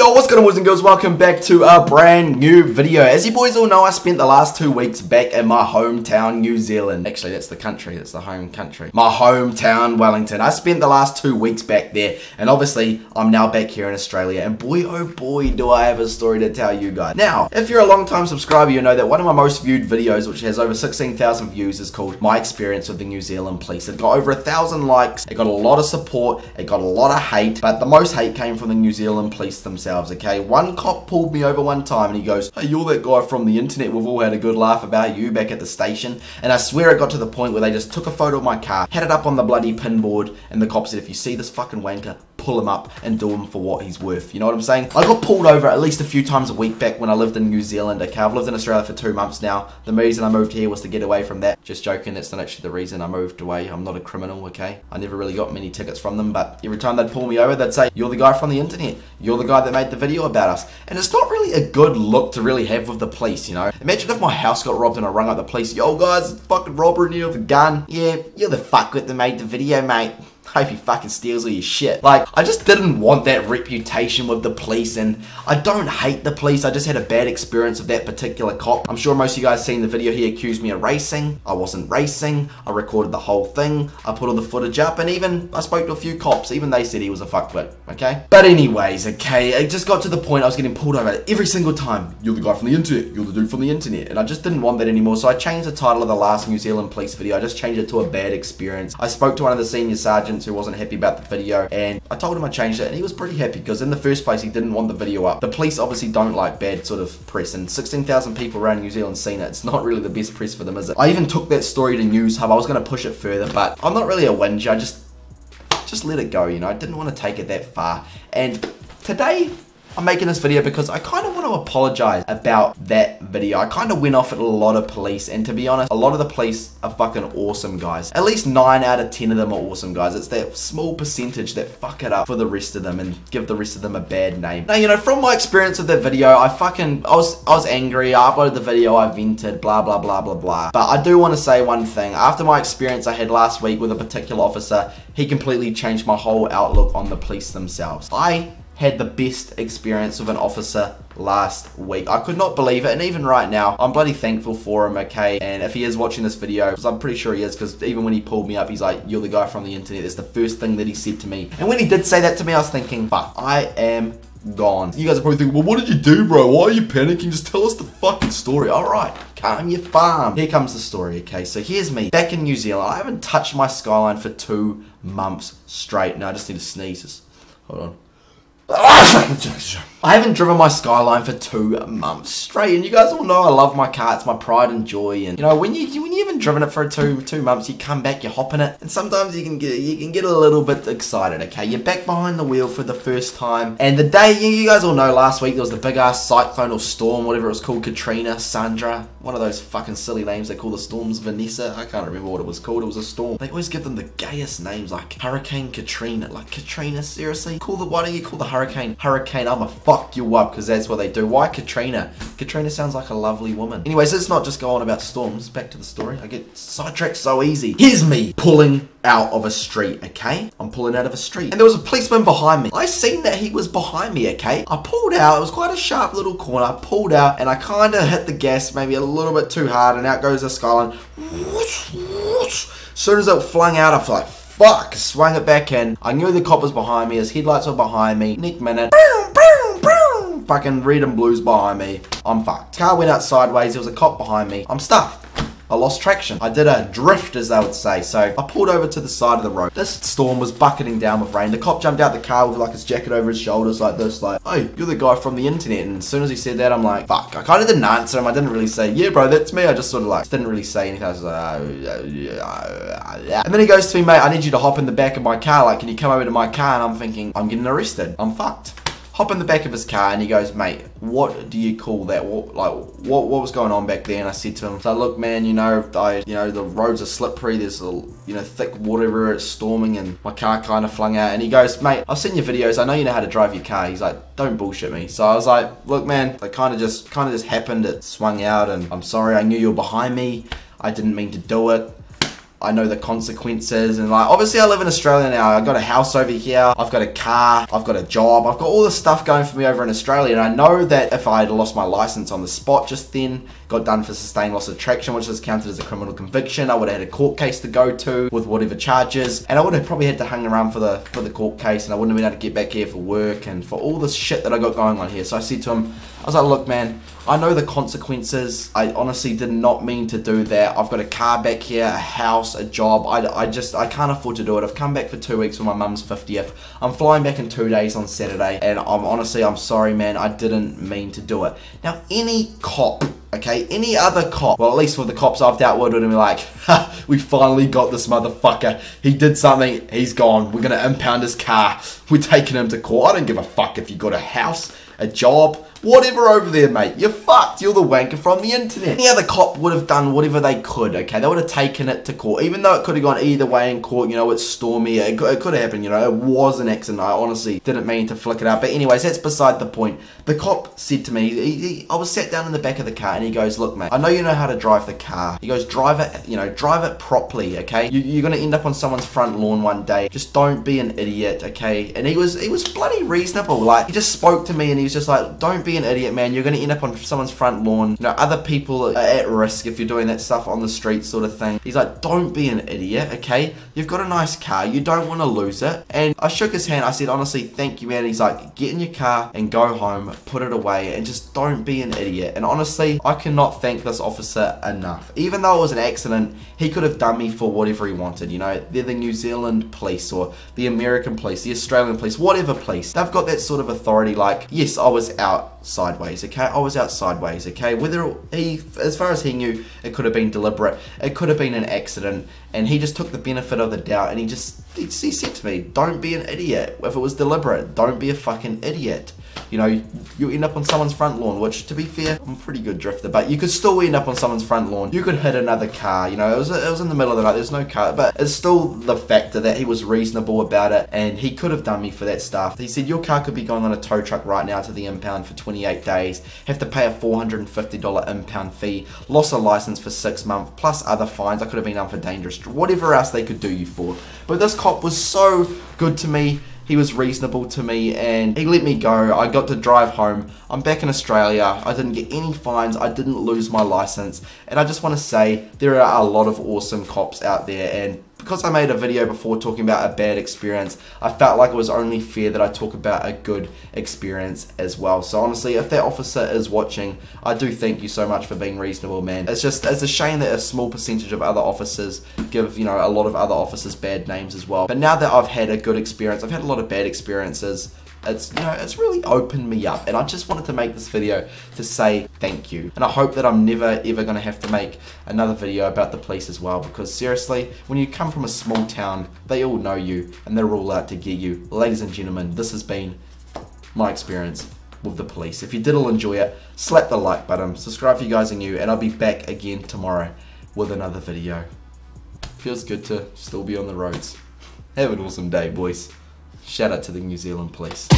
Yo, what's going on, boys and girls? Welcome back to a brand new video. As you boys all know, I spent the last 2 weeks back in my hometown, New Zealand. Actually, that's the country. That's the home country. My hometown, Wellington. I spent the last 2 weeks back there. And obviously, I'm now back here in Australia. And boy, oh boy, do I have a story to tell you guys. Now, if you're a long-time subscriber, you know that one of my most viewed videos, which has over 16,000 views, is called My Experience with the New Zealand Police. It got over 1,000 likes. It got a lot of support. It got a lot of hate. But the most hate came from the New Zealand Police themselves, okay? One cop pulled me over one time and he goes, "Hey, you're that guy from the internet. We've all had a good laugh about you back at the station." And I swear it got to the point where they just took a photo of my car, had it up on the bloody pinboard, and the cop said, "If you see this fucking wanker, pull him up and do him for what he's worth." You know what I'm saying? I got pulled over at least a few times a week back when I lived in New Zealand, okay? I've lived in Australia for 2 months now. The reason I moved here was to get away from that. Just joking, that's not actually the reason I moved away. I'm not a criminal, okay? I never really got many tickets from them, but every time they'd pull me over, they'd say, "You're the guy from the internet. You're the guy that made the video about us." And it's not really a good look to really have with the police, you know? Imagine if my house got robbed and I rung up the police, "Yo guys, it's fucking robbery and you have a gun." "Yeah, you're the fuckwit that made the video, mate. Hope he fucking steals all your shit." Like, I just didn't want that reputation with the police, and I don't hate the police. I just had a bad experience with that particular cop. I'm sure most of you guys seen the video. He accused me of racing. I wasn't racing. I recorded the whole thing. I put all the footage up, and even I spoke to a few cops. Even they said he was a fuckwit, okay? But anyways, okay, it just got to the point I was getting pulled over every single time. "You're the guy from the internet. You're the dude from the internet." And I just didn't want that anymore, so I changed the title of the last New Zealand police video. I just changed it to a bad experience. I spoke to one of the senior sergeants who wasn't happy about the video, and I told him I changed it, and he was pretty happy because in the first place he didn't want the video up. The police obviously don't like bad sort of press, and 16,000 people around New Zealand seen it. It's not really the best press for them, is it? I even took that story to News Hub. I was going to push it further, but I'm not really a whinger. I just let it go, you know? I didn't want to take it that far. And today I'm making this video because I kind of want to apologize about that video. I kind of went off at a lot of police, and to be honest, a lot of the police are fucking awesome guys. At least 9 out of 10 of them are awesome guys. It's that small percentage that fuck it up for the rest of them and give the rest of them a bad name. Now, you know, from my experience with that video, I was angry. I uploaded the video, I vented, blah, blah, blah, blah, blah. But I do want to say one thing. After my experience I had last week with a particular officer, he completely changed my whole outlook on the police themselves. I had the best experience with an officer last week. I could not believe it, and even right now, I'm bloody thankful for him, okay? And if he is watching this video, because I'm pretty sure he is, because even when he pulled me up, he's like, "You're the guy from the internet." That's the first thing that he said to me. And when he did say that to me, I was thinking, fuck, I am gone. You guys are probably thinking, "Well, what did you do, bro? Why are you panicking? Just tell us the fucking story." Alright, calm your farm. Here comes the story, okay? So here's me, back in New Zealand. I haven't touched my skyline for 2 months straight. Now I just need to sneeze. Just, hold on. I haven't driven my Skyline for 2 months straight, and you guys all know I love my car. It's my pride and joy. And you know, when you haven't driven it for two months, you come back, you hop in it, and sometimes you can get a little bit excited. Okay, you're back behind the wheel for the first time, and the day you guys all know last week there was the big ass cyclone or storm, whatever it was called, Katrina, Sandra, one of those fucking silly names they call the storms, Vanessa. I can't remember what it was called. It was a storm. They always give them the gayest names, like Hurricane Katrina. Like, Katrina, seriously? Why don't you call the hurricane I'ma fuck you up, because that's what they do. Why Katrina? Katrina sounds like a lovely woman. Anyways, let's not just go on about storms. Back to the story. I get sidetracked so easy. Here's me pulling out of a street, okay? I'm pulling out of a street, and there was a policeman behind me. I seen that he was behind me, okay? I pulled out. It was quite a sharp little corner. I pulled out, and I kind of hit the gas maybe a little bit too hard, and out goes the Skyline. As soon as it flung out, I was like, fuck, swung it back in. I knew the cop was behind me. His headlights were behind me. Next minute, boom, boom, boom, fucking red and blues behind me. I'm fucked. Car went out sideways. There was a cop behind me. I'm stuffed. I lost traction. I did a drift, as they would say. So I pulled over to the side of the road. This storm was bucketing down with rain. The cop jumped out the car with like his jacket over his shoulders like this, like, "Hey, you're the guy from the internet." And as soon as he said that, I'm like, fuck. I kind of didn't answer him. I didn't really say, "Yeah, bro, that's me." I just sort of like, didn't really say anything. I was like, yeah. And then he goes to me, "Mate, I need you to hop in the back of my car. Like, can you come over to my car?" And I'm thinking, I'm getting arrested. I'm fucked. Hop in the back of his car, and he goes, "Mate, what do you call that? What was going on back there?" And I said to him, so, "Look, man, you know, the roads are slippery. There's thick water everywhere. It's storming, and my car kind of flung out." And he goes, "Mate, I've seen your videos. I know you know how to drive your car." He's like, "Don't bullshit me." So I was like, "Look, man, it kind of just happened. It swung out, and I'm sorry. I knew you were behind me. I didn't mean to do it. I know the consequences, and like obviously I live in Australia now. I've got a house over here, I've got a car, I've got a job, I've got all this stuff going for me over in Australia, and I know that if I had lost my license on the spot just then, got done for sustained loss of traction, which is counted as a criminal conviction, I would have had a court case to go to with whatever charges, and I would have probably had to hang around for the court case, and I wouldn't have been able to get back here for work and for all this shit that I got going on here. So I said to him, I was like, look man, I know the consequences. I honestly did not mean to do that. I've got a car back here, a house, a job. I can't afford to do it. I've come back for 2 weeks for my mum's 50th. I'm flying back in 2 days on Saturday, and I'm sorry man, I didn't mean to do it. Now any cop, okay, any other cop, well at least with the cops I've dealt with, would be like, ha, we finally got this motherfucker. He did something, he's gone. We're gonna impound his car. We're taking him to court. I don't give a fuck if you got a house, a job, whatever over there, mate. You're fucked. You're the wanker from the internet. Any other cop would have done whatever they could, okay? They would have taken it to court. Even though it could have gone either way in court, you know, it's stormy. It could have happened, you know. It was an accident. I honestly didn't mean to flick it out. But anyways, that's beside the point. The cop said to me, I was sat down in the back of the car, and he goes, look, mate, I know you know how to drive the car. He goes, drive it, you know, drive it properly, okay? You're going to end up on someone's front lawn one day. Just don't be an idiot, okay? And he was bloody reasonable. Like, he just spoke to me, and he was just like, don't be an idiot, man. You're going to end up on someone's front lawn. You know, other people are at risk if you're doing that stuff on the street sort of thing. He's like, don't be an idiot, okay? You've got a nice car. You don't want to lose it. And I shook his hand. I said, honestly, thank you, man. He's like, get in your car and go home, put it away, and just don't be an idiot. And honestly, I cannot thank this officer enough. Even though it was an accident, he could have done me for whatever he wanted. You know, they're the New Zealand police or the American police, the Australian police, whatever police. They've got that sort of authority. Like, yes, I was out sideways, okay? I was out sideways, okay? Whether as far as he knew, it could have been deliberate, it could have been an accident, and he just took the benefit of the doubt, and he said to me, don't be an idiot. If it was deliberate, don't be a fucking idiot. You know, you end up on someone's front lawn, which, to be fair, I'm a pretty good drifter, but you could still end up on someone's front lawn. You could hit another car, you know, it was in the middle of the night, there's no car, but it's still the factor that he was reasonable about it, and he could have done me for that stuff. He said, your car could be going on a tow truck right now to the impound for 28 days, have to pay a $450 impound fee, loss of license for 6 months, plus other fines. I could have been done for dangerous, whatever else they could do you for. But this cop was so good to me. He was reasonable to me, and he let me go. I got to drive home. I'm back in Australia. I didn't get any fines. I didn't lose my license. And I just want to say, there are a lot of awesome cops out there, and because I made a video before talking about a bad experience, I felt like it was only fair that I talk about a good experience as well. So honestly, if that officer is watching, I do thank you so much for being reasonable, man. It's a shame that a small percentage of other officers give, you know, a lot of other officers bad names as well. But now that I've had a good experience, I've had a lot of bad experiences, it's, you know, it's really opened me up, and I just wanted to make this video to say thank you. And I hope that I'm never ever going to have to make another video about the police as well, because seriously, when you come from a small town, they all know you and they're all out to get you. Ladies and gentlemen, this has been my experience with the police. If you did all enjoy it, slap the like button, subscribe if you guys are new, and I'll be back again tomorrow with another video. Feels good to still be on the roads. Have an awesome day, boys. Shout out to the New Zealand police.